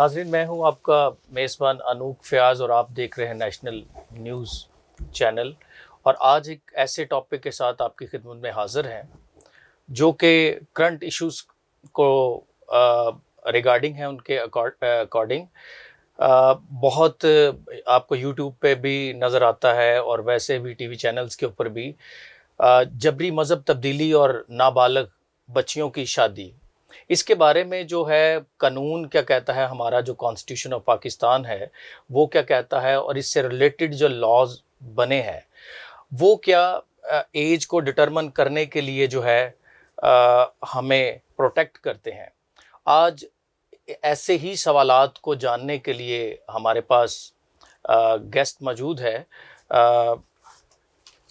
ناظرین، میں ہوں آپ کا میزبان انوک فیاض اور آپ دیکھ رہے ہیں نیشنل نیوز چینل، اور آج ایک ایسے ٹاپک کے ساتھ آپ کی خدمت میں حاضر ہیں جو کہ کرنٹ ایشوز کو ریگارڈنگ ہیں، ان کے اکارڈنگ بہت آپ کو یوٹیوب پہ بھی نظر آتا ہے اور ویسے بھی ٹی وی چینلز کے اوپر بھی، جبری مذہب تبدیلی اور نابالغ بچیوں کی شادی۔ اس کے بارے میں جو ہے قانون کیا کہتا ہے، ہمارا جو کانسٹیٹیوشن آف پاکستان ہے وہ کیا کہتا ہے، اور اس سے ریلیٹڈ جو لاز بنے ہیں وہ کیا ایج کو ڈٹرمن کرنے کے لیے جو ہے ہمیں پروٹیکٹ کرتے ہیں۔ آج ایسے ہی سوالات کو جاننے کے لیے ہمارے پاس گیسٹ موجود ہے،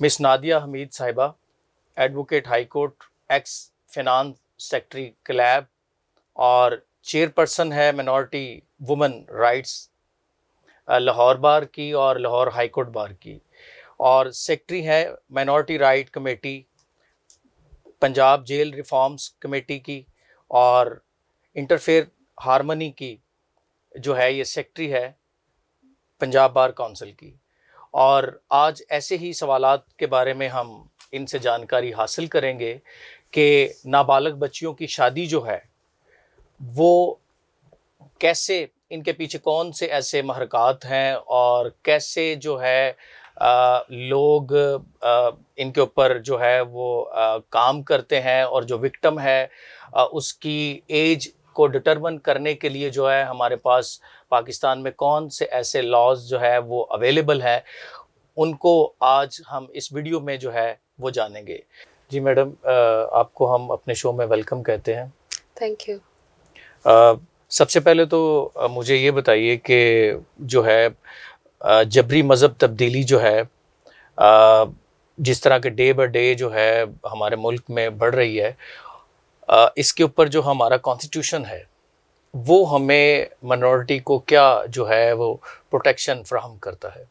مس Nadia Hameed Sahiba, advocate high court, ex finance secretary کلیب، اور چیئرپرسن ہے minority women rights Lahore bar کی اور لاہور ہائی کورٹ بار کی، اور سیکٹری ہے minority right committee Punjab jail reforms committee کی، اور انٹرفیئر ہارمنی کی جو ہے یہ سیکٹری ہے پنجاب بار کونسل کی۔ اور آج ایسے ہی سوالات کے بارے میں ہم ان سے جانکاری حاصل کریں گے کہ نابالغ بچیوں کی شادی جو ہے وہ کیسے، ان کے پیچھے کون سے ایسے محرکات ہیں، اور کیسے جو ہے لوگ ان کے اوپر جو ہے وہ کام کرتے ہیں، اور جو وکٹم ہے اس کی ایج کو ڈٹرمن کرنے کے لیے جو ہے ہمارے پاس پاکستان میں کون سے ایسے لاز جو ہے وہ اویلیبل ہیں، ان کو آج ہم اس ویڈیو میں جو ہے وہ جانیں گے۔ جی میڈم، آپ کو ہم اپنے شو میں ویلکم کہتے ہیں۔ Thank you. سب سے پہلے تو مجھے یہ بتائیے کہ جو ہے جبری مذہب تبدیلی جو ہے جس طرح کے ڈے بائی ڈے جو ہے ہمارے ملک میں بڑھ رہی ہے، اس کے اوپر جو ہمارا کانسٹیٹیوشن ہے وہ ہمیں منورٹی کو کیا جو ہے وہ پروٹیکشن فراہم کرتا ہے؟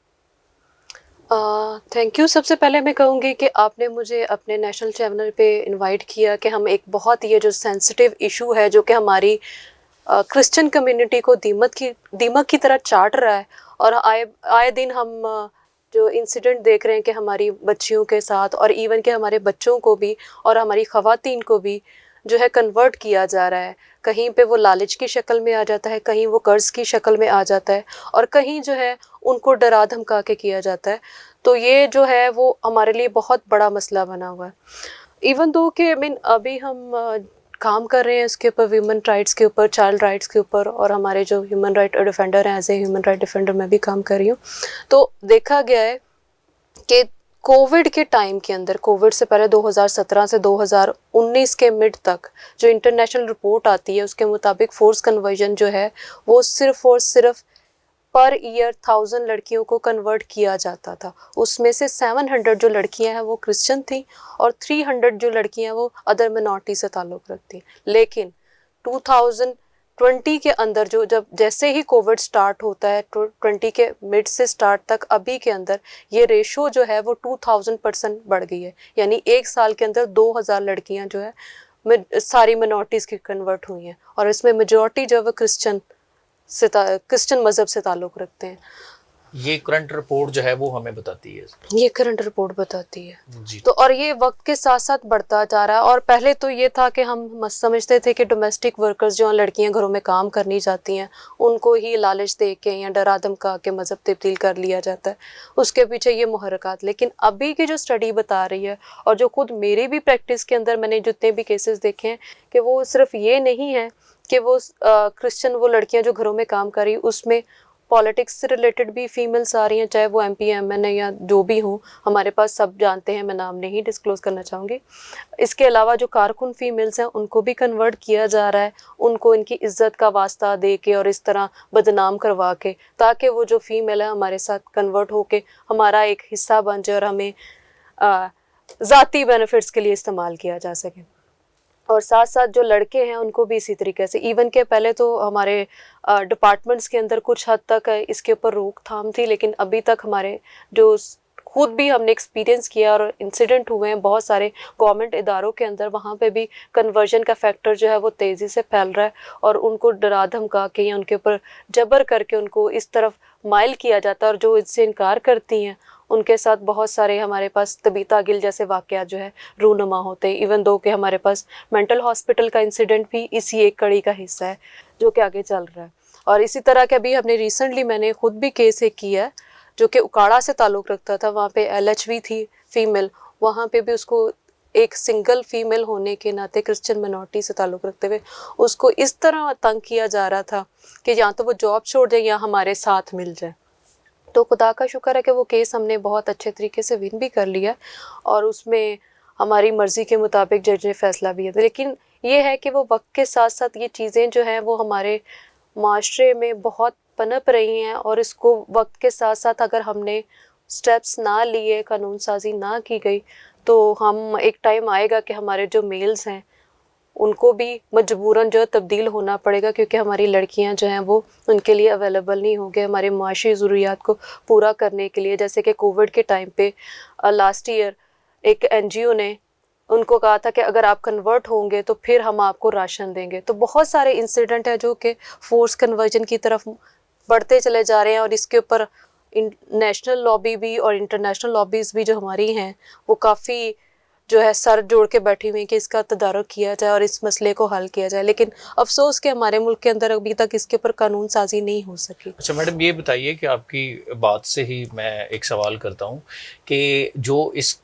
Thank you. سب سے پہلے میں کہوں گی کہ آپ نے مجھے اپنے نیشنل چینل پہ انوائٹ کیا کہ ہم ایک بہت یہ جو سینسٹیو ایشو ہے جو کہ ہماری کرسچن کمیونٹی کو دیمک کی طرح چاٹ رہا ہے، اور آئے دن ہم جو انسیڈنٹ دیکھ رہے ہیں کہ ہماری بچیوں کے ساتھ، اور ایون کہ ہمارے بچوں کو بھی اور ہماری خواتین کو بھی جو ہے کنورٹ کیا جا رہا ہے۔ کہیں پہ وہ لالچ کی شکل میں آ جاتا ہے، کہیں وہ قرض کی شکل میں آ جاتا ہے، اور کہیں جو ہے ان کو ڈرا دھمکا کے کیا جاتا ہے۔ تو یہ جو ہے وہ ہمارے لیے بہت بڑا مسئلہ بنا ہوا ہے۔ ایون دو کہ ابھی ہم کام کر رہے ہیں اس کے اوپر، ویمن رائٹس کے اوپر، چائلڈ رائٹس کے اوپر، اور ہمارے جو ہیومن رائٹ ڈیفینڈر ہیں، as a human right defender میں بھی کام کر رہی ہوں۔ تو دیکھا گیا ہے کہ کووڈ کے ٹائم کے اندر، کووڈ سے پہلے 2017 سے 2019 کے مڈ تک جو انٹرنیشنل رپورٹ آتی ہے اس کے مطابق فورس کنورژن جو ہے وہ صرف اور صرف پر ایئر 1000 لڑکیوں کو کنورٹ کیا جاتا تھا۔ اس میں سے 700 جو لڑکیاں ہیں وہ کرسچن تھیں، اور 300 جو لڑکیاں وہ ادر منارٹی سے تعلق رکھتی ہیں۔ لیکن 2020 کے اندر جیسے ہی کووڈ سٹارٹ ہوتا ہے، 20 کے مڈ سے سٹارٹ تک ابھی کے اندر یہ ریشو جو ہے وہ 2000% بڑھ گئی ہے، یعنی ایک سال کے اندر 2000 لڑکیاں جو ہے ساری منارٹیز کی کنورٹ ہوئی ہیں، اور اس میں میجورٹی جو ہے وہ کرسچن مذہب سے تعلق رکھتے ہیں۔ یہ کرنٹ رپورٹ جو ہے وہ ہمیں بتاتی ہے، یہ کرنٹ رپورٹ بتاتی ہے جی۔ تو، اور یہ وقت کے ساتھ ساتھ بڑھتا جا رہا ہے۔ اور پہلے تو یہ تھا کہ ہم سمجھتے تھے کہ ڈومیسٹک ورکرز جو ہیں، لڑکیاں گھروں میں کام کرنی جاتی ہیں، ان کو ہی لالچ دے کے یا ڈرا دھمکا کے مذہب تبدیل کر لیا جاتا ہے، اس کے پیچھے یہ محرکات۔ لیکن ابھی کی جو اسٹڈی بتا رہی ہے، اور جو خود میری بھی پریکٹس کے اندر میں نے جتنے بھی کیسز دیکھے ہیں، کہ وہ صرف یہ نہیں ہے کہ وہ کرسچن وہ لڑکیاں جو گھروں میں کام کر رہی، اس میں پالیٹکس سے ریلیٹڈ بھی فیمیلز آ رہی ہیں، چاہے وہ MP MN یا جو بھی ہوں، ہمارے پاس سب جانتے ہیں، میں نام نہیں ڈسکلوز کرنا چاہوں گی۔ اس کے علاوہ جو کارکن فیمیلز ہیں ان کو بھی کنورٹ کیا جا رہا ہے، ان کو ان کی عزت کا واسطہ دے کے اور اس طرح بدنام کروا کے، تاکہ وہ جو فیمیل ہے ہمارے ساتھ کنورٹ ہو کے ہمارا ایک حصہ بن جائے اور ہمیں ذاتی بینیفٹس کے لیے استعمال کیا جا سکے۔ اور ساتھ ساتھ جو لڑکے ہیں ان کو بھی اسی طریقے سے، ایون کہ پہلے تو ہمارے ڈپارٹمنٹس کے اندر کچھ حد تک اس کے اوپر روک تھام تھی، لیکن ابھی تک ہمارے جو خود بھی ہم نے ایکسپیرینس کیا اور انسیڈنٹ ہوئے ہیں بہت سارے گورنمنٹ اداروں کے اندر، وہاں پہ بھی کنورژن کا فیکٹر جو ہے وہ تیزی سے پھیل رہا ہے، اور ان کو ڈرا دھمکا کے یا ان کے اوپر جبر کر کے ان کو اس طرف مائل کیا جاتا ہے، اور جو اس سے انکار کرتی ہیں ان کے ساتھ بہت سارے ہمارے پاس تبیتا گل جیسے واقعات جو ہے رونما ہوتے ہیں، ایون دو کہ ہمارے پاس مینٹل ہاسپٹل کا انسیڈنٹ بھی اسی ایک کڑی کا حصہ ہے جو کہ آگے چل رہا ہے۔ اور اسی طرح کے ابھی ہم نے ریسنٹلی میں نے خود بھی کیس ایک کیا ہے جو کہ اکاڑا سے تعلق رکھتا تھا، وہاں پہ LHV تھی فیمیل، وہاں پہ بھی اس کو ایک سنگل فیمیل ہونے کے ناطے کرسچن مائنورٹی سے تعلق رکھتے ہوئے اس کو اس طرح تنگ کیا جا رہا تھا کہ یا تو وہ جاب چھوڑ دیں یا ہمارے ساتھ مل جائے۔ تو خدا کا شکر ہے کہ وہ کیس ہم نے بہت اچھے طریقے سے ون بھی کر لیا، اور اس میں ہماری مرضی کے مطابق جج نے فیصلہ بھی دیا۔ لیکن یہ ہے کہ وہ وقت کے ساتھ ساتھ یہ چیزیں جو ہیں وہ ہمارے معاشرے میں بہت پنپ رہی ہیں، اور اس کو وقت کے ساتھ ساتھ اگر ہم نے سٹیپس نہ لیے، قانون سازی نہ کی گئی، تو ہم ایک ٹائم آئے گا کہ ہمارے جو میلز ہیں ان کو بھی مجبوراً جو ہے تبدیل ہونا پڑے گا، کیونکہ ہماری لڑکیاں جو ہیں وہ ان کے لیے اویلیبل نہیں ہوں گے ہمارے معاشی ضروریات کو پورا کرنے کے لیے۔ جیسے کہ کووڈ کے ٹائم پہ لاسٹ ایئر ایک NGO نے ان کو کہا تھا کہ اگر آپ کنورٹ ہوں گے تو پھر ہم آپ کو راشن دیں گے۔ تو بہت سارے انسیڈنٹ ہیں جو کہ فورس کنورژن کی طرف بڑھتے چلے جا رہے ہیں، اور اس کے اوپر نیشنل لابی بھی اور انٹرنیشنل لابیز بھی جو ہماری ہیں وہ کافی جو ہے سر جوڑ کے بیٹھی ہوئی کہ اس کا تدارک کیا جائے اور اس مسئلے کو حل کیا جائے، لیکن افسوس کہ ہمارے ملک کے اندر ابھی تک اس کے اوپر قانون سازی نہیں ہو سکی۔ اچھا میڈم، یہ بتائیے کہ آپ کی بات سے ہی میں ایک سوال کرتا ہوں کہ جو اس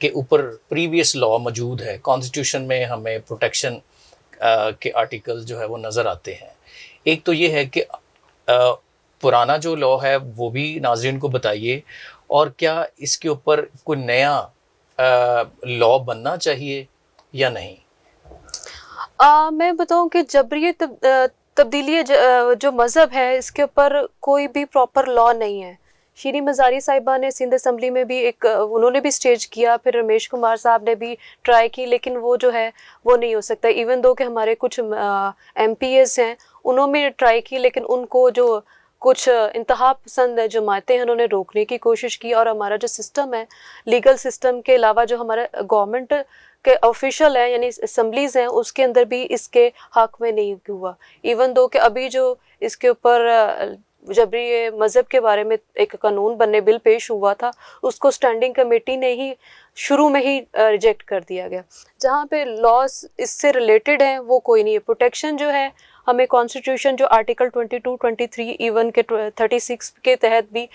کے اوپر پریویس لا موجود ہے، کانسٹیٹیوشن میں ہمیں پروٹیکشن کے آرٹیکل جو ہے وہ نظر آتے ہیں، ایک تو یہ ہے کہ پرانا جو لا ہے وہ بھی ناظرین کو بتائیے، اور کیا اس کے اوپر کوئی نیا لا بننا چاہیے یا نہیں؟ میں بتاؤں کہ جبری تبدیلی جو مذہب ہے اس کے اوپر کوئی بھی پراپر لا نہیں ہے۔ شیریں مزاری صاحبہ نے سندھ اسمبلی میں بھی انہوں نے بھی سٹیج کیا، پھر رمیش کمار صاحب نے بھی ٹرائی کی، لیکن وہ جو ہے وہ نہیں ہو سکتا۔ ایون دو کہ ہمارے کچھ MPs ہیں انہوں نے ٹرائی کی، لیکن ان کو جو کچھ انتہا پسند جماعتیں ہیں انہوں نے روکنے کی کوشش کی، اور ہمارا جو سسٹم ہے لیگل سسٹم کے علاوہ جو ہمارا گورنمنٹ کے آفیشیل ہیں یعنی اسمبلیز ہیں اس کے اندر بھی اس کے حق میں نہیں ہوا۔ ایون دو کہ ابھی جو اس کے اوپر جبری مذہب کے بارے میں ایک قانون بننے بل پیش ہوا تھا، اس کو اسٹینڈنگ کمیٹی نے ہی شروع میں ہی ریجیکٹ کر دیا گیا۔ جہاں پہ لاس اس سے ریلیٹڈ ہیں وہ کوئی نہیں ہے۔ پروٹیکشن جو ہے ہمیں کانسٹیٹیوشن جو آرٹیکل 22، 23 ایون کے 36 کے تحت بھی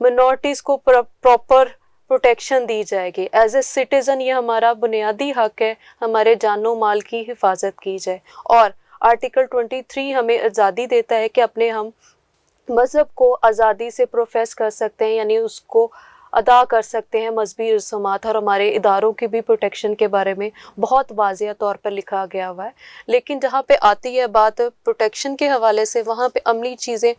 منورٹیز کو پراپر پروٹیکشن دی جائے گی۔ ایز اے سٹیزن یہ ہمارا بنیادی حق ہے، ہمارے جان و مال کی حفاظت کی جائے، اور آرٹیکل 23 ہمیں آزادی دیتا ہے کہ اپنے ہم مذہب کو آزادی سے پروفیس کر سکتے ہیں، یعنی اس کو ادا کر سکتے ہیں مذہبی رسومات، اور ہمارے اداروں کی بھی پروٹیکشن کے بارے میں بہت واضح طور پر لکھا گیا ہوا ہے۔ لیکن جہاں پہ آتی ہے بات پروٹیکشن کے حوالے سے، وہاں پہ عملی چیزیں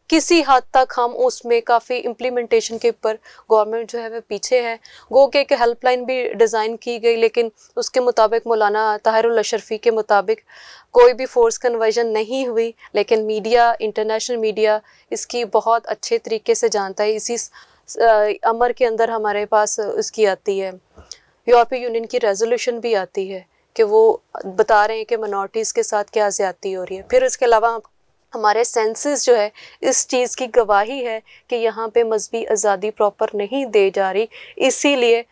کسی حد تک ہم اس میں کافی امپلیمنٹیشن کے اوپر گورنمنٹ جو ہے وہ پیچھے ہے۔ گو کہ ایک ہیلپ لائن بھی ڈیزائن کی گئی، لیکن اس کے مطابق مولانا طاہر الاشرفی کے مطابق کوئی بھی فورس کنورژن نہیں ہوئی، لیکن میڈیا، انٹرنیشنل میڈیا اس کی بہت اچھے طریقے سے جانتا ہے۔ اسی امر کے اندر ہمارے پاس اس کی آتی ہے یورپی یونین کی ریزولوشن بھی آتی ہے کہ وہ بتا رہے ہیں کہ منورٹیز کے ساتھ کیا زیادتی ہو رہی ہے۔ پھر اس کے علاوہ ہمارے سینسز جو ہے اس چیز کی گواہی ہے کہ یہاں پہ مذہبی آزادی پراپر نہیں دے جا رہی، اسی لیے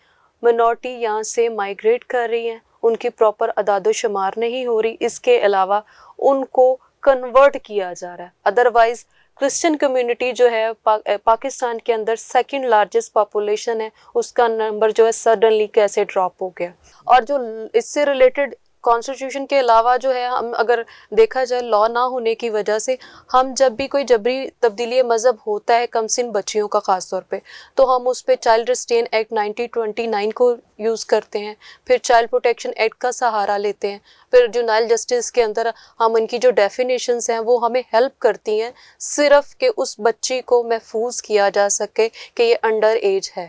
منورٹی یہاں سے مائیگریٹ کر رہی ہیں، ان کی پراپر اعداد و شمار نہیں ہو رہی، اس کے علاوہ ان کو کنورٹ کیا جا رہا ہے۔ ادروائز کرسچن کمیونٹی جو ہے پاکستان کے اندر سیکنڈ لارجسٹ پاپولیشن ہے، اس کا نمبر جو ہے سڈنلی کیسے ڈراپ ہو گیا۔ اور جو اس سے ریلیٹڈ کانسٹیٹیوشن کے علاوہ جو ہے ہم اگر دیکھا جائے لا نہ ہونے کی وجہ سے، ہم جب بھی کوئی جبری تبدیلی مذہب ہوتا ہے کم سن بچیوں کا خاص طور پہ، تو ہم اس پہ چائلڈ ریسٹین ایکٹ 1929 کو یوز کرتے ہیں، پھر چائلڈ پروٹیکشن ایکٹ کا سہارا لیتے ہیں، پھر جونائل جسٹس کے اندر ہم ان کی جو ڈیفینیشنز ہیں وہ ہمیں ہیلپ کرتی ہیں صرف کہ اس بچی کو محفوظ کیا جا سکے کہ یہ انڈر ایج ہے۔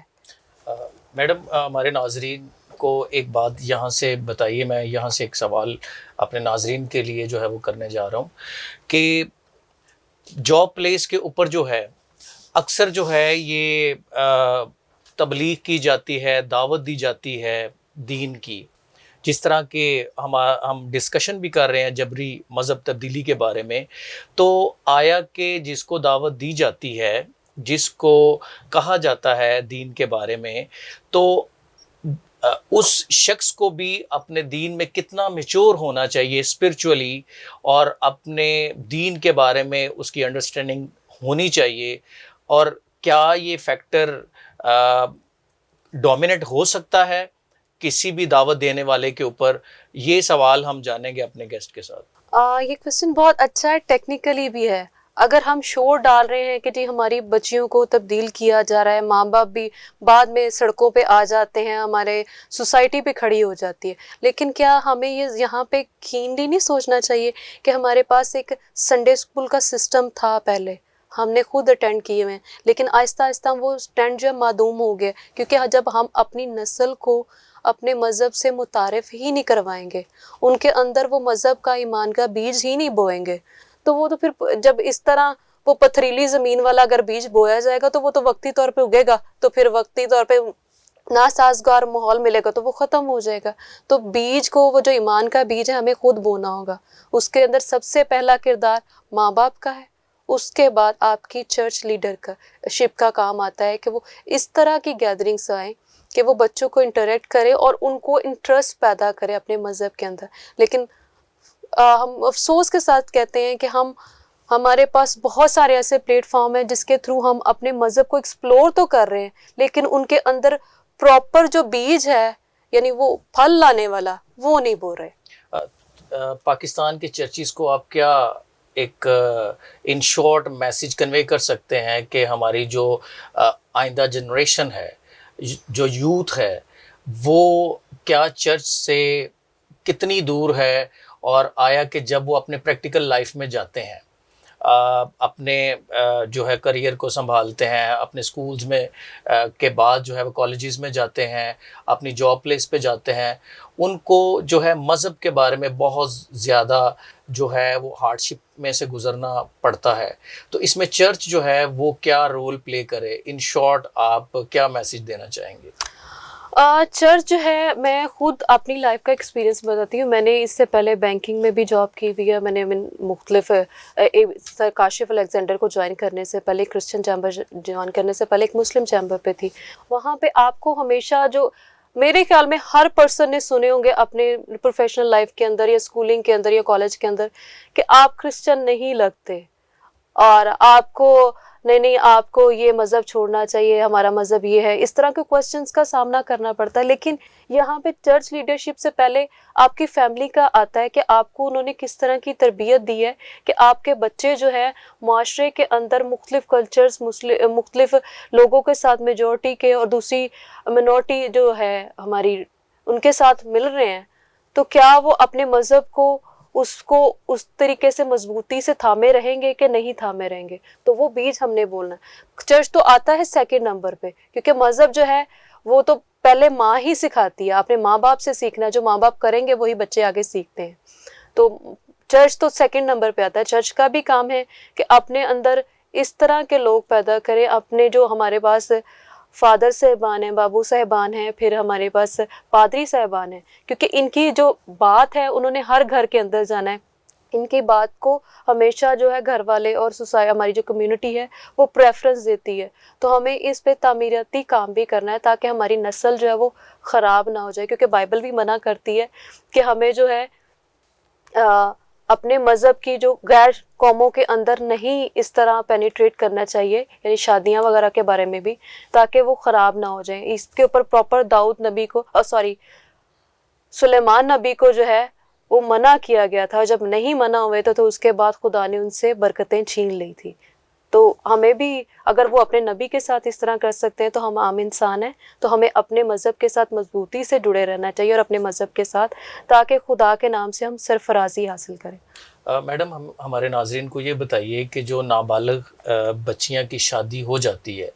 میڈم، ہمارے ناظرین کو ایک بات یہاں سے بتائیے، میں یہاں سے ایک سوال اپنے ناظرین کے لیے جو ہے وہ کرنے جا رہا ہوں کہ جاب پلیس کے اوپر جو ہے اکثر جو ہے یہ تبلیغ کی جاتی ہے، دعوت دی جاتی ہے دین کی، جس طرح کہ ہم ڈسکشن بھی کر رہے ہیں جبری مذہب تبدیلی کے بارے میں، تو آیا کہ جس کو دعوت دی جاتی ہے، جس کو کہا جاتا ہے دین کے بارے میں، تو اس شخص کو بھی اپنے دین میں کتنا میچور ہونا چاہیے اسپرچولی، اور اپنے دین کے بارے میں اس کی انڈرسٹینڈنگ ہونی چاہیے، اور کیا یہ فیکٹر ڈومیننٹ ہو سکتا ہے کسی بھی دعوت دینے والے کے اوپر؟ یہ سوال ہم جانیں گے اپنے گیسٹ کے ساتھ۔ یہ کوشچن بہت اچھا ہے، ٹیکنیکلی بھی ہے۔ اگر ہم شور ڈال رہے ہیں کہ جی ہماری بچیوں کو تبدیل کیا جا رہا ہے، ماں باپ بھی بعد میں سڑکوں پہ آ جاتے ہیں، ہمارے سوسائٹی پہ کھڑی ہو جاتی ہے، لیکن کیا ہمیں یہ یہاں پہ کینلی نہیں سوچنا چاہیے کہ ہمارے پاس ایک سنڈے اسکول کا سسٹم تھا پہلے، ہم نے خود اٹینڈ کیے ہوئے ہیں، لیکن آہستہ آہستہ وہ اسٹینڈ جو ہے معدوم ہو گیا، کیونکہ جب ہم اپنی نسل کو اپنے مذہب سے متعارف ہی نہیں کروائیں گے، ان کے اندر وہ مذہب کا ایمان کا بیج ہی نہیں بوئیں گے، تو وہ تو پھر جب اس طرح وہ پتھریلی زمین والا اگر بیج بویا جائے گا تو وہ تو وقتی طور پہ اگے گا، تو پھر وقتی طور پہ ناسازگار ماحول ملے گا تو وہ ختم ہو جائے گا۔ تو بیج کو، وہ جو ایمان کا بیج ہے، ہمیں خود بونا ہوگا۔ اس کے اندر سب سے پہلا کردار ماں باپ کا ہے، اس کے بعد آپ کی چرچ لیڈر کا شپ کا کام آتا ہے کہ وہ اس طرح کی گیدرنگس آئیں کہ وہ بچوں کو انٹریکٹ کرے اور ان کو انٹرسٹ پیدا کرے اپنے مذہب کے اندر۔ لیکن ہم افسوس کے ساتھ کہتے ہیں کہ ہمارے پاس بہت سارے ایسے پلیٹ فارم ہیں جس کے تھرو ہم اپنے مذہب کو ایکسپلور تو کر رہے ہیں، لیکن ان کے اندر پراپر جو بیج ہے، یعنی وہ پھل لانے والا، وہ نہیں بو رہے۔ پاکستان کے چرچز کو آپ کیا ایک ان شارٹ میسج کنوے کر سکتے ہیں کہ ہماری جو آئندہ جنریشن ہے، جو یوتھ ہے، وہ کیا چرچ سے کتنی دور ہے، اور آیا کہ جب وہ اپنے پریکٹیکل لائف میں جاتے ہیں، اپنے جو ہے کریئر کو سنبھالتے ہیں، اپنے سکولز میں کے بعد جو ہے وہ کالجز میں جاتے ہیں، اپنی جاب پلیس پہ جاتے ہیں، ان کو جو ہے مذہب کے بارے میں بہت زیادہ جو ہے وہ ہارڈ شپ میں سے گزرنا پڑتا ہے، تو اس میں چرچ جو ہے وہ کیا رول پلے کرے؟ ان شارٹ آپ کیا میسج دینا چاہیں گے؟ چرچ جو ہے، میں خود اپنی لائف کا ایکسپیرینس بتاتی ہوں۔ میں نے اس سے پہلے بینکنگ میں بھی جاب کی ہوئی ہے، میں نے مختلف سر کاشف الیگزینڈر کو جوائن کرنے سے پہلے، کرسچن چیمبر جوائن کرنے سے پہلے ایک مسلم چیمبر پہ تھی۔ وہاں پہ آپ کو ہمیشہ، جو میرے خیال میں ہر پرسن نے سنے ہوں گے اپنے پروفیشنل لائف کے اندر یا اسکولنگ کے اندر یا کالج کے اندر، کہ آپ کرسچن نہیں لگتے، اور آپ کو نہیں آپ کو یہ مذہب چھوڑنا چاہیے، ہمارا مذہب یہ ہے، اس طرح کے کوسچنس کا سامنا کرنا پڑتا ہے۔ لیکن یہاں پہ چرچ لیڈرشپ سے پہلے آپ کی فیملی کا آتا ہے کہ آپ کو انہوں نے کس طرح کی تربیت دی ہے کہ آپ کے بچے جو ہے معاشرے کے اندر مختلف کلچرز، مختلف لوگوں کے ساتھ، میجورٹی کے اور دوسری منورٹی جو ہے ہماری، ان کے ساتھ مل رہے ہیں، تو کیا وہ اپنے مذہب کو اس طریقے سے مضبوطی سے تھامے رہیں گے کہ نہیں تھامے رہیں گے؟ تو وہ بیج ہم نے بولنا ہے۔ چرچ تو آتا ہے سیکنڈ نمبر پہ، کیونکہ مذہب جو ہے وہ تو پہلے ماں ہی سکھاتی ہے، اپنے ماں باپ سے سیکھنا، جو ماں باپ کریں گے وہی بچے آگے سیکھتے ہیں۔ تو چرچ تو سیکنڈ نمبر پہ آتا ہے۔ چرچ کا بھی کام ہے کہ اپنے اندر اس طرح کے لوگ پیدا کریں، اپنے جو ہمارے پاس فادر صاحبان ہیں، بابو صاحبان ہیں، پھر ہمارے پاس پادری صاحبان ہیں، کیونکہ ان کی جو بات ہے انہوں نے ہر گھر کے اندر جانا ہے، ان کی بات کو ہمیشہ جو ہے گھر والے اور ہماری جو کمیونٹی ہے وہ پریفرنس دیتی ہے۔ تو ہمیں اس پہ تعمیراتی کام بھی کرنا ہے تاکہ ہماری نسل جو ہے وہ خراب نہ ہو جائے، کیونکہ بائبل بھی منع کرتی ہے کہ ہمیں جو ہے اپنے مذہب کی جو غیر قوموں کے اندر نہیں اس طرح پینیٹریٹ کرنا چاہیے، یعنی شادیاں وغیرہ کے بارے میں بھی، تاکہ وہ خراب نہ ہو جائیں۔ اس کے اوپر پراپر داؤد نبی کو سلیمان نبی کو جو ہے وہ منع کیا گیا تھا، جب نہیں منع ہوئے تو اس کے بعد خدا نے ان سے برکتیں چھین لی تھی۔ تو ہمیں بھی، اگر وہ اپنے نبی کے ساتھ اس طرح کر سکتے ہیں تو ہم عام انسان ہیں، تو ہمیں اپنے مذہب کے ساتھ مضبوطی سے جڑے رہنا چاہیے اور اپنے مذہب کے ساتھ، تاکہ خدا کے نام سے ہم سرفرازی حاصل کریں۔ میڈم، ہمارے ناظرین کو یہ بتائیے کہ جو نابالغ بچیاں کی شادی ہو جاتی ہے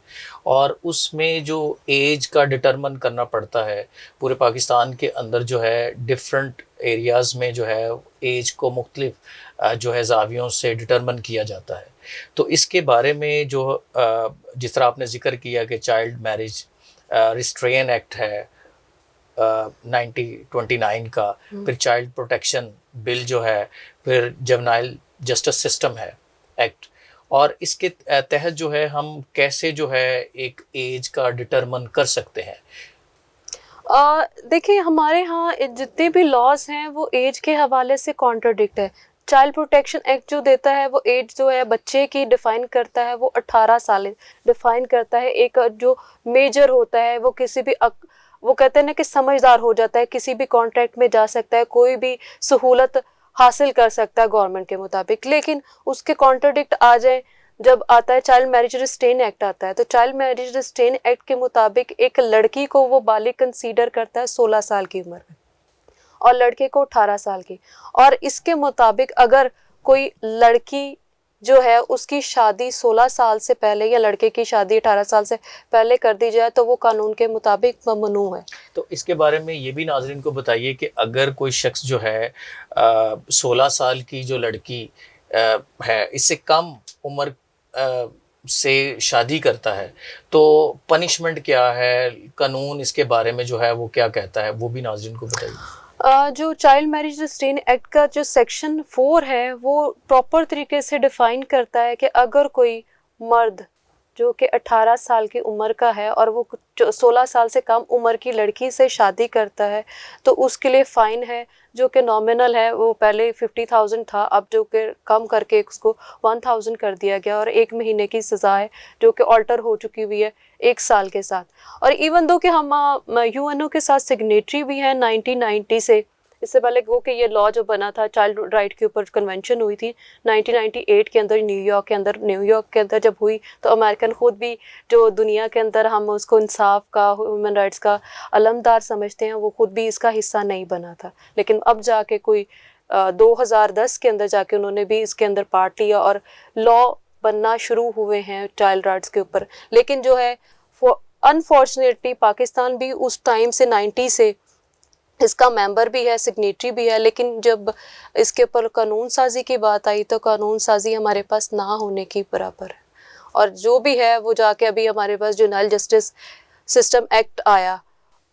اور اس میں جو ایج کا ڈٹرمن کرنا پڑتا ہے، پورے پاکستان کے اندر جو ہے ڈفرینٹ ایریاز میں جو ہے ایج کو مختلف جو ہے زاویوں سے ڈٹرمن کیا جاتا ہے، تو اس کے بارے میں جو جس طرح آپ نے ذکر کیا کہ چائلڈ میرج ریسٹرین ایکٹ ہے 1929 کا، پھر چائلڈ پروٹیکشن بل جو ہے، پھر جونائل جسٹس سسٹم ہے ایکٹ، اور اس کے تحت جو ہے ہم کیسے جو ہے ایک ایج کا ڈٹرمن کر سکتے ہیں؟ دیکھیں ہمارے ہاں جتنے بھی لاز ہیں وہ ایج کے حوالے سے کانٹرڈکٹ ہے. چائلڈ پروٹیکشن ایکٹ جو دیتا ہے وہ ایج جو ہے بچے کی ڈیفائن کرتا ہے، وہ 18 سال ڈیفائن کرتا ہے. ایک جو میجر ہوتا ہے وہ کسی بھی وہ کہتے ہیں نا کہ سمجھدار ہو جاتا ہے، کسی بھی کانٹریکٹ میں جا سکتا ہے، کوئی بھی سہولت حاصل کر سکتا ہے گورنمنٹ کے مطابق. لیکن اس کے کانٹرڈکٹ آ جائیں جب آتا ہے چائلڈ میرج ریسٹرین ایکٹ آتا ہے، تو چائلڈ میرج ریسٹرین ایکٹ کے مطابق ایک لڑکی کو وہ بالغ کنسیڈر کرتا ہے 16 سال کی عمر میں، اور لڑکے کو 18 سال کی. اور اس کے مطابق اگر کوئی لڑکی جو ہے اس کی شادی 16 سال سے پہلے یا لڑکے کی شادی 18 سال سے پہلے کر دی جائے تو وہ قانون کے مطابق ممنوع ہے. تو اس کے بارے میں یہ بھی ناظرین کو بتائیے کہ اگر کوئی شخص جو ہے 16 سال کی جو لڑکی ہے اس سے کم عمر سے شادی کرتا ہے تو پنشمنٹ کیا ہے، قانون اس کے بارے میں جو ہے وہ کیا کہتا ہے، وہ بھی ناظرین کو بتائیے. جو چائلڈ میرج ریسٹرین ایکٹ کا جو سیکشن 4 ہے وہ پراپر طریقے سے ڈیفائن کرتا ہے کہ اگر کوئی مرد جو کہ 18 سال کی عمر کا ہے اور وہ 16 سال سے کم عمر کی لڑکی سے شادی کرتا ہے تو اس کے لیے فائن ہے جو کہ نامنل ہے. وہ پہلے 50,000 تھا، اب جو کہ کم کر کے اس کو 1,000 کر دیا گیا، اور 1 مہینے کی سزا ہے جو کہ آلٹر ہو چکی ہوئی ہے 1 سال کے ساتھ. اور ایون دو کہ ہم UN کے ساتھ سگنیٹری بھی ہیں 1990 سے، اس سے پہلے وہ کہ یہ لا جو بنا تھا چائلڈ رائٹ کے اوپر کنونشن ہوئی تھی 1998 کے اندر نیو یارک کے اندر جب ہوئی، تو امریکن خود بھی جو دنیا کے اندر ہم اس کو انصاف کا، ہیومن رائٹس کا علمدار سمجھتے ہیں، وہ خود بھی اس کا حصہ نہیں بنا تھا. لیکن اب جا کے کوئی 2010 کے اندر جا کے انہوں نے بھی اس کے اندر پارٹ لیا اور لا بننا شروع ہوئے ہیں چائلڈ رائٹس کے اوپر. لیکن جو ہے انفارچونیٹلی پاکستان بھی اس ٹائم سے 90 سے اس کا ممبر بھی ہے، سگنیٹری بھی ہے، لیکن جب اس کے اوپر قانون سازی کی بات آئی تو قانون سازی ہمارے پاس نہ ہونے کی برابر ہے. اور جو بھی ہے وہ جا کے ابھی ہمارے پاس جونائل جسٹس سسٹم ایکٹ آیا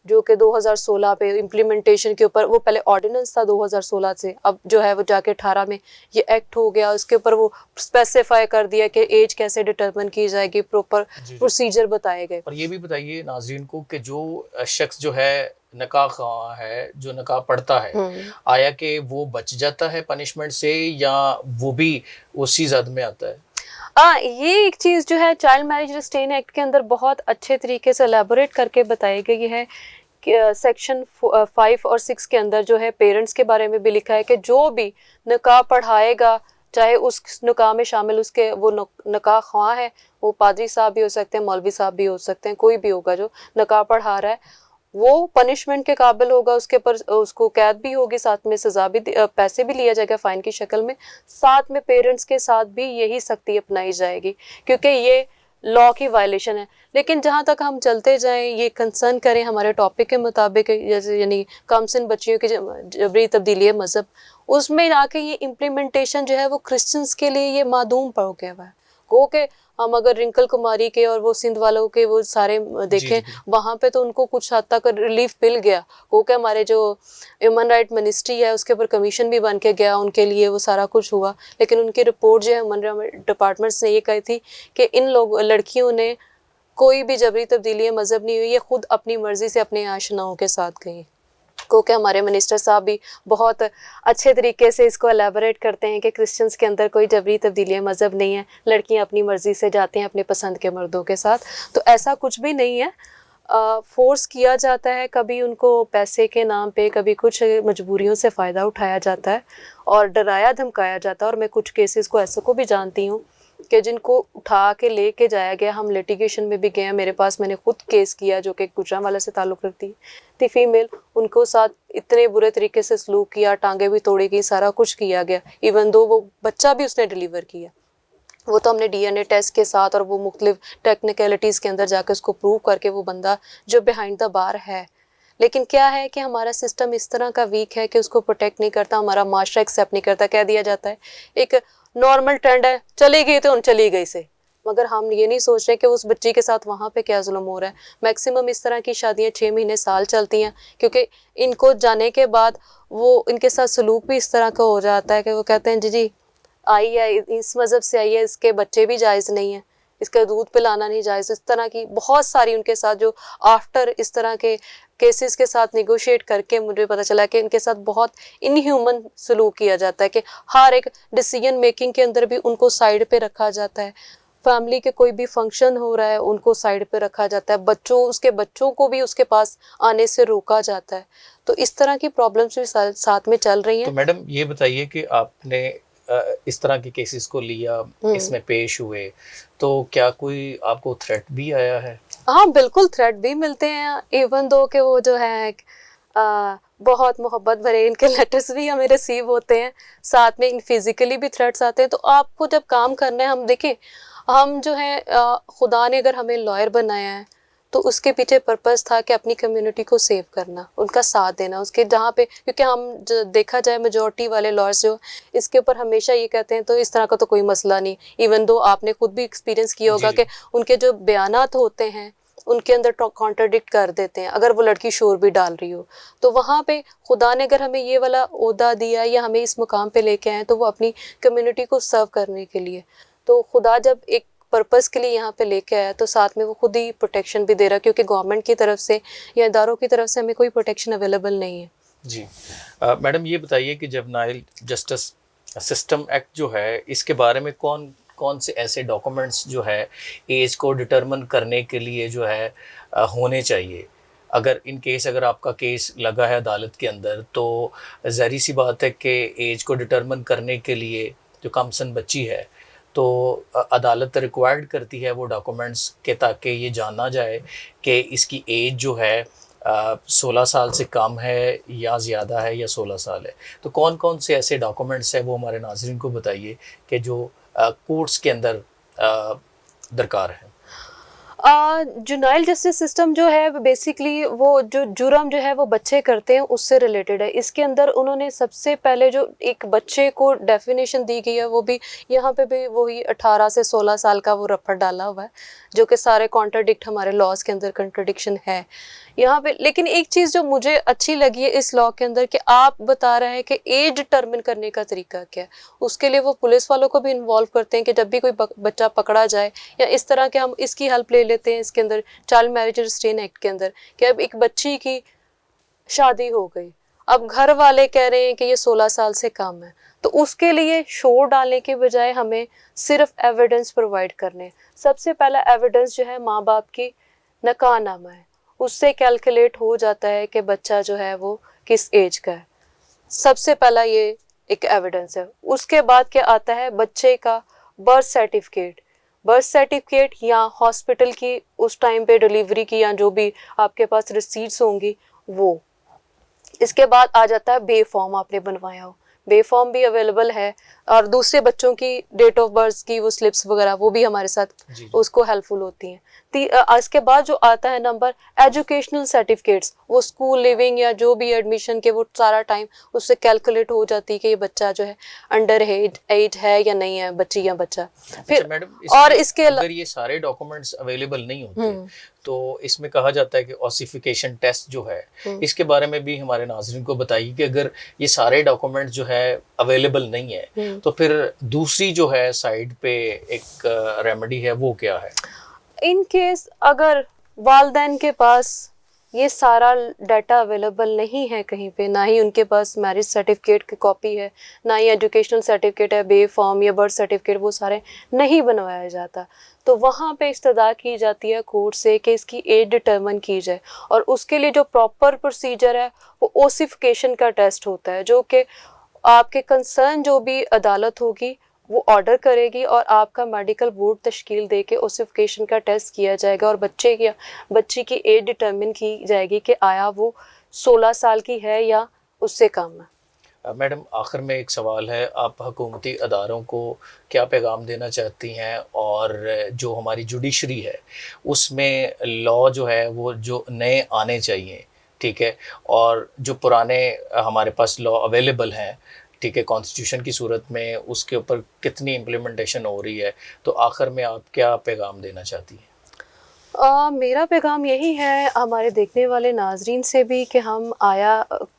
جو کہ 2016 پہ امپلیمنٹیشن کے اوپر، وہ پہلے آرڈیننس تھا 2016 سے، اب جو ہے وہ جا کے 18 میں یہ ایکٹ ہو گیا. اس کے اوپر وہ اسپیسیفائی کر دیا کہ ایج کیسے ڈٹرمن کی جائے گی، پروپر پروسیجر بتائے گئے. اور یہ بھی بتائیے ناظرین کو کہ جو شخص جو ہے نکاح خواہ ہے، جو نکاح پڑھتا ہے، آیا کہ وہ بچ جاتا ہے پنشمنٹ سے یا وہ بھی اسی زد میں آتا ہے؟ یہ ایک چیز جو ہے چائلڈ میرج ریسٹرین ایکٹ کے اندر بہت اچھے طریقے سے الیبوریٹ کر کے بتائی گئی ہے کہ سیکشن 5 اور 6 کے اندر جو ہے پیرنٹس کے بارے میں بھی لکھا ہے کہ جو بھی نکاح پڑھائے گا، چاہے اس نکاح میں شامل اس کے وہ نکاح خواہ ہے، وہ پادری صاحب بھی ہو سکتے ہیں، مولوی صاحب بھی ہو سکتے ہیں، کوئی بھی ہوگا جو نکاح پڑھا رہا ہے، وہ پنشمنٹ کے قابل ہوگا. اس کے پر اس کو قید بھی ہوگی، ساتھ میں سزا بھی، پیسے بھی لیا جائے گا فائن کی شکل میں، ساتھ میں پیرنٹس کے ساتھ بھی یہی سختی اپنائی جائے گی کیونکہ یہ لا کی وائلیشن ہے. لیکن جہاں تک ہم چلتے جائیں یہ کنسرن کریں ہمارے ٹاپک کے مطابق، جیسے یعنی کم سن بچیوں کی جبری تبدیلی مذہب، اس میں آ کے یہ امپلیمنٹیشن جو ہے وہ کرسچنس کے لیے یہ معدوم پڑ گیا ہوا ہے. گو کہ ہم اگر رنکل کماری کے اور وہ سندھ والوں کے وہ سارے دیکھیں وہاں پہ تو ان کو کچھ حد تک ریلیف مل گیا. گو کہ ہمارے جو ہیومن رائٹ منسٹری ہے اس کے اوپر کمیشن بھی بن کے گیا، ان کے لیے وہ سارا کچھ ہوا. لیکن ان کی رپورٹ جو ہے ہیومن رائٹ ڈپارٹمنٹس نے یہ کہی تھی کہ ان لڑکیوں نے کوئی بھی جبری تبدیلی مذہب نہیں ہوئی، یہ خود اپنی مرضی سے اپنے آشناؤں کے ساتھ گئی. کیونکہ ہمارے منسٹر صاحب بھی بہت اچھے طریقے سے اس کو الیبوریٹ کرتے ہیں کہ کرسچنس کے اندر کوئی جبری تبدیلی مذہب نہیں ہے، لڑکیاں اپنی مرضی سے جاتے ہیں اپنے پسند کے مردوں کے ساتھ. تو ایسا کچھ بھی نہیں ہے، فورس کیا جاتا ہے، کبھی ان کو پیسے کے نام پہ، کبھی کچھ مجبوریوں سے فائدہ اٹھایا جاتا ہے اور ڈرایا دھمکایا جاتا ہے. اور میں کچھ کیسز کو ایسے کو بھی جانتی ہوں کہ جن کو اٹھا کے لے کے جایا گیا. ہم لیٹیگیشن میں بھی گئے ہیں، میرے پاس میں نے خود کیس کیا جو کہ گجرانوالہ سے تعلق رکھتی تھی فیمیل، ان کو ساتھ اتنے برے طریقے سے سلوک کیا، ٹانگیں بھی توڑی گئی، سارا کچھ کیا گیا. ایون دو وہ بچہ بھی اس نے ڈیلیور کیا، وہ تو ہم نے DNA ٹیسٹ کے ساتھ اور وہ مختلف ٹیکنیکلٹیز کے اندر جا کے اس کو پروو کر کے وہ بندہ جو بیہائنڈ دا بار ہے. لیکن کیا ہے کہ ہمارا سسٹم اس طرح کا ویک ہے کہ اس کو پروٹیکٹ نہیں کرتا، ہمارا معاشرہ ایکسیپٹ نہیں کرتا. کہہ دیا جاتا ہے ایک نارمل ٹرینڈ ہے, چلی گئی تو چلی گئی سے, مگر ہم یہ نہیں سوچ رہے کہ اس بچی کے ساتھ وہاں پہ کیا ظلم ہو رہا ہے. میکسیمم اس طرح کی شادیاں 6 مہینے سال چلتی ہیں, کیونکہ ان کو جانے کے بعد وہ ان کے ساتھ سلوک بھی اس طرح کا ہو جاتا ہے کہ وہ کہتے ہیں جی آئی ہے, اس مذہب سے آئی ہے, اس کے بچے بھی جائز نہیں ہیں, اس کا دودھ پلانا نہیں جائز. اس طرح کی بہت ساری ان کے ساتھ جو آفٹر اس طرح کے کیسز کے ساتھ نیگوشیٹ کر کے مجھے پتہ چلا کہ ان کے ساتھ بہت ان ہیومن سلوک کیا جاتا ہے, کہ ہر ایک ڈیسیجن میکنگ کے اندر بھی ان کو سائڈ پہ رکھا جاتا ہے. فیملی کے کوئی بھی فنکشن ہو رہا ہے ان کو سائڈ پہ رکھا جاتا ہے, اس کے بچوں کو بھی اس کے پاس آنے سے روکا جاتا ہے. تو اس طرح کی پرابلمس بھی ساتھ میں چل رہی ہیں. تو میڈم یہ بتائیے کہ آپ نے اس طرح کے کیسز کو لیا, اس میں پیش ہوئے, تو کیا کوئی آپ کو تھریٹ بھی آیا ہے؟ ہاں بالکل, تھریٹ بھی ملتے ہیں, ایون دو کہ وہ جو ہے بہت محبت بھرے ان کے لیٹرز بھی ہمیں ریسیو ہوتے ہیں, ساتھ میں فزیکلی بھی تھریٹس آتے ہیں. تو آپ کو جب کام کرنا ہے, ہم دیکھیں ہم جو ہے خدا نے اگر ہمیں لائر بنایا ہے تو اس کے پیچھے پرپز تھا کہ اپنی کمیونٹی کو سیو کرنا, ان کا ساتھ دینا, اس کے جہاں پہ, کیونکہ ہم دیکھا جائے میجورٹی والے لائرز جو اس کے اوپر ہمیشہ یہ کہتے ہیں تو اس طرح کا تو کوئی مسئلہ نہیں. ایون دو آپ نے خود بھی ایکسپیرینس کیا ہوگا کہ ان کے جو بیانات ہوتے ہیں ان کے اندر کانٹرڈکٹ کر دیتے ہیں, اگر وہ لڑکی شور بھی ڈال رہی ہو. تو وہاں پہ خدا نے اگر ہمیں یہ والا عہدہ دیا یا ہمیں اس مقام پہ لے کے آئے تو وہ اپنی کمیونٹی کو سرو کرنے کے لیے. تو خدا جب ایک پرپز کے لیے یہاں پہ لے کے آیا تو ساتھ میں وہ خود ہی پروٹیکشن بھی دے رہا ہے, کیونکہ گورنمنٹ کی طرف سے یا اداروں کی طرف سے ہمیں کوئی پروٹیکشن اویلیبل نہیں ہے. جی میڈم یہ بتائیے کہ جب نائل جسٹس سسٹم ایکٹ جو ہے, اس کے بارے میں کون سے ایسے ڈاکومنٹس جو ہے ایج کو ڈٹرمن کرنے کے لیے جو ہے ہونے چاہیے؟ اگر آپ کا کیس لگا ہے عدالت کے اندر تو ظاہری سی بات ہے کہ ایج کو ڈٹرمن کرنے کے لیے جو کم سن بچی ہے تو عدالت ریکوائرڈ کرتی ہے وہ ڈاکومنٹس کہ تاکہ یہ جانا جائے کہ اس کی ایج جو ہے 16 سال سے کم ہے یا زیادہ ہے یا 16 سال ہے. تو کون سے ایسے ڈاکومنٹس ہیں وہ ہمارے ناظرین کو بتائیے کہ جو کورٹس کے اندر درکار ہے. جنائل جسٹس سسٹم جو ہے بیسیکلی وہ جو جرم جو ہے وہ بچے کرتے ہیں اس سے ریلیٹڈ ہے. اس کے اندر انہوں نے سب سے پہلے جو ایک بچے کو ڈیفینیشن دی گئی ہے وہ بھی یہاں پہ بھی وہی 18 سے 16 سال کا وہ رپٹ ڈالا ہوا ہے, جو کہ سارے کانٹرڈکٹ ہمارے لاز کے اندر کنٹرڈکشن ہے یہاں پہ. لیکن ایک چیز جو مجھے اچھی لگی ہے اس لا کے اندر کہ آپ بتا رہے ہیں کہ ایج ڈٹرمن کرنے کا طریقہ کیا ہے. اس کے لیے وہ پولیس والوں کو بھی انوالو کرتے ہیں کہ جب بھی کوئی بچہ پکڑا جائے یا اس طرح کے ہم اس کی ہیلپ لے لیتے ہیں اس کے اندر چائلڈ میرج ریسٹرین ایکٹ کے اندر, کہ اب ایک بچی کی شادی ہو گئی, اب گھر والے کہہ رہے ہیں کہ یہ 16 سال سے کم ہے, تو اس کے لیے شور ڈالنے کے بجائے ہمیں صرف ایویڈنس پرووائڈ کرنے. سب سے پہلا ایویڈنس جو ہے ماں باپ کی نکاح نامہ ہے, اس سے کیلکولیٹ ہو جاتا ہے کہ بچہ جو ہے وہ کس ایج کا ہے. سب سے پہلا یہ ایک ایویڈنس ہے. اس کے بعد کیا آتا ہے, بچے کا برتھ سرٹیفکیٹ یا ہاسپٹل کی اس ٹائم پہ ڈیلیوری کی یا جو بھی آپ کے پاس ریسیٹس ہوں گی وہ. اس کے بعد آ جاتا ہے بے فارم آپ نے بنوایا ہو, بے فارم بھی اویلیبل ہے, اور دوسرے بچوں کی ڈیٹ آف برتھ کی وہ سلپس وغیرہ وہ بھی ہمارے ساتھ اس کو ہیلپ فل ہوتی ہیں. اس کے بعد جو آتا ہے نمبر ایجوکیشنل سرٹیفکیٹس, وہ اسکول لیونگ یا جو بھی ایڈمیشن کے وہ سارا ٹائم اس سے کیلکولیٹ ہو جاتی ہے کہ یہ بچہ جو ہے انڈر ایج ہے یا نہیں ہے, بچی یا بچہ. پھر اور اس کے اگر یہ سارے ڈاکومنٹس اویلیبل نہیں ہوتے تو اس میں کہا جاتا ہے کہ اوسیفیکیشن ٹیسٹ جو ہے اس کے بارے میں بھی ہمارے ناظرین کو بتائیے کہ اگر یہ سارے ڈاکومنٹ جو ہے اویلیبل نہیں ہے تو پھر دوسری جو ہے سائڈ پہ ایک ریمیڈی ہے وہ کیا ہے؟ ان کیس اگر والدین کے پاس یہ سارا ڈیٹا اویلیبل نہیں ہے کہیں پہ, نہ ہی ان کے پاس میرج سرٹیفکیٹ کی کاپی ہے, نہ ہی ایجوکیشنل سرٹیفکیٹ ہے, بے فارم یا برتھ سرٹیفکیٹ وہ سارے نہیں بنوایا جاتا, تو وہاں پہ استدعا کی جاتی ہے کورٹ سے کہ اس کی ایج ڈٹرمن کی جائے. اور اس کے لیے جو پراپر پروسیجر ہے وہ اوسیفیکیشن کا ٹیسٹ ہوتا ہے, جو کہ آپ کے کنسرن جو بھی عدالت ہوگی وہ آرڈر کرے گی اور آپ کا میڈیکل بورڈ تشکیل دے کے اوسیفیکیشن کا ٹیسٹ کیا جائے گا, اور بچی کی ایج ڈٹرمن کی جائے گی کہ آیا وہ 16 سال کی ہے یا اس سے کم ہے. میڈم آخر میں ایک سوال ہے, آپ حکومتی اداروں کو کیا پیغام دینا چاہتی ہیں, اور جو ہماری جوڈیشری ہے اس میں لا جو ہے وہ جو نئے آنے چاہیے, ٹھیک ہے, اور جو پرانے ہمارے پاس لا اویلیبل ہیں, ٹھیک ہے کانسٹیٹیوشن کی صورت میں اس کے اوپر کتنی امپلیمنٹیشن ہو رہی ہے, تو آخر میں آپ کیا پیغام دینا چاہتی ہیں؟ میرا پیغام یہی ہے ہمارے دیکھنے والے ناظرین سے بھی کہ ہم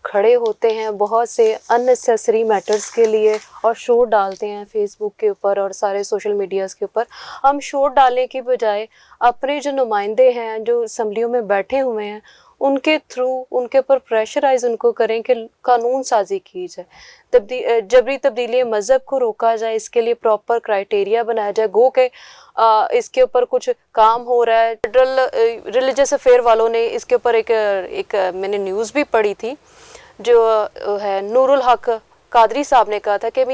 کھڑے ہوتے ہیں بہت سے ان نیسیسری میٹرز کے لیے اور شور ڈالتے ہیں فیس بک کے اوپر اور سارے سوشل میڈیاز کے اوپر. ہم شور ڈالنے کی بجائے اپنے جو نمائندے ہیں جو اسمبلیوں میں بیٹھے ہوئے ہیں ان کے تھرو ان کے اوپر پریشرائز ان کو کریں کہ قانون سازی کی جائے, جبری تبدیلی مذہب کو روکا جائے, اس کے لیے پراپر کرائٹیریا بنایا جائے. گو کہ اس کے اوپر کچھ کام ہو رہا ہے. فیڈرل ریلیجس افیئر والوں نے اس کے اوپر ایک میں نے نیوز بھی پڑھی تھی جو ہے نور الحق قادری صاحب نے کہا تھا کہ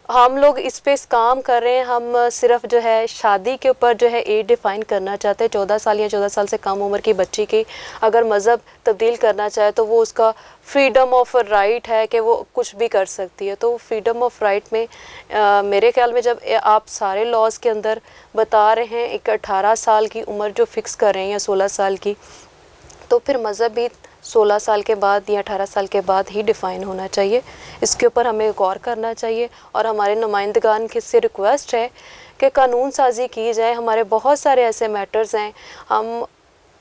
ہم لوگ اس پہ کام کر رہے ہیں, ہم صرف جو ہے شادی کے اوپر جو ہے ایج ڈیفائن کرنا چاہتے ہیں. 14 سال یا 14 سال سے کم عمر کی بچی کی اگر مذہب تبدیل کرنا چاہے تو وہ اس کا فریڈم آف رائٹ ہے کہ وہ کچھ بھی کر سکتی ہے. تو فریڈم آف رائٹ میں میرے خیال میں جب آپ سارے لاز کے اندر بتا رہے ہیں ایک 18 سال کی عمر جو فکس کر رہے ہیں یا 16 سال کی, تو پھر مذہب بھی 16 سال کے بعد یا 18 سال کے بعد ہی ڈیفائن ہونا چاہیے. اس کے اوپر ہمیں غور کرنا چاہیے اور ہمارے نمائندگان سے ریکویسٹ ہے کہ قانون سازی کی جائے. ہمارے بہت سارے ایسے میٹرز ہیں ہم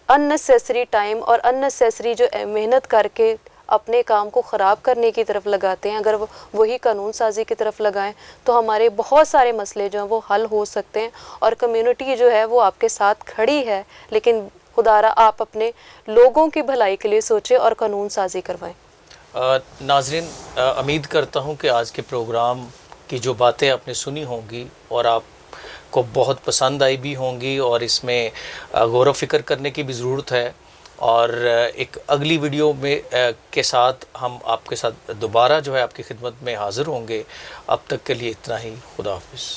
ان نیسیسری ٹائم اور ان نیسیسری جو محنت کر کے اپنے کام کو خراب کرنے کی طرف لگاتے ہیں, اگر وہی قانون سازی کی طرف لگائیں تو ہمارے بہت سارے مسئلے جو ہیں وہ حل ہو سکتے ہیں اور کمیونٹی جو ہے وہ آپ کے ساتھ کھڑی ہے. لیکن خدارا آپ اپنے لوگوں کی بھلائی کے لیے سوچیں اور قانون سازی کروائیں. ناظرین, امید کرتا ہوں کہ آج کے پروگرام کی جو باتیں آپ نے سنی ہوں گی اور آپ کو بہت پسند آئی بھی ہوں گی, اور اس میں غور و فکر کرنے کی بھی ضرورت ہے. اور ایک اگلی ویڈیو میں کے ساتھ ہم آپ کے ساتھ دوبارہ جو ہے آپ کی خدمت میں حاضر ہوں گے. اب تک کے لیے اتنا ہی. خدا حافظ.